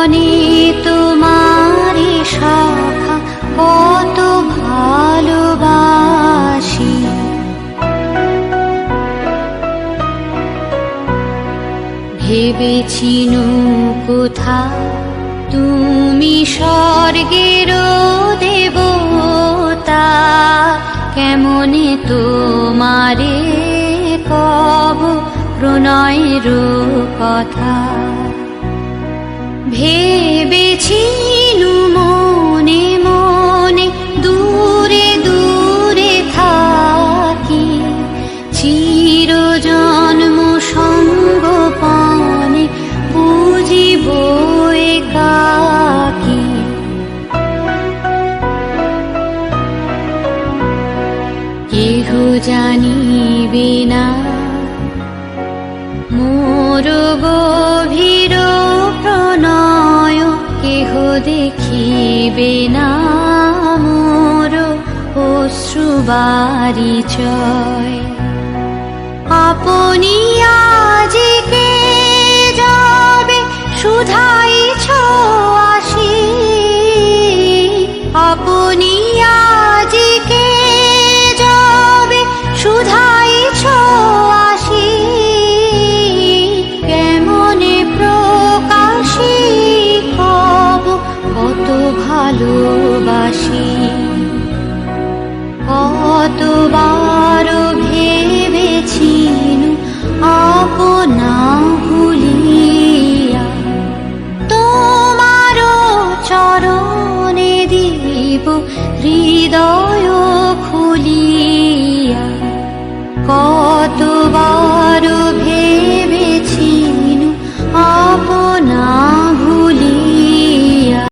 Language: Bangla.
বনে তোমারে শাখা কত ভালোবাসি। ভেবেছি কোথা তুমি স্বর্গের দেবতা, কেমনে তোমারে কব প্রণয়ের কথা। ভেবেছি মনে মনে দূরে দূরে থাকি, চির জন্ম সঙ্গোপনে বুঝিব একাকী। কেহ জানিবে না মোর গভীর প্রণয়, কেহ দেখিবে না মোর অশ্রুবারিচয়। আপনি আজিকে যাবে শুধাইছ আসি, আপনি আজিকে যাবে শুধাইছ আসি, কেমনে প্রকাশি কব কত ভালোবাসি। কতবার ভেবেছি আপনা ভুলিয়া, তোমার চরণে দিব হৃদয় খুলিয়া।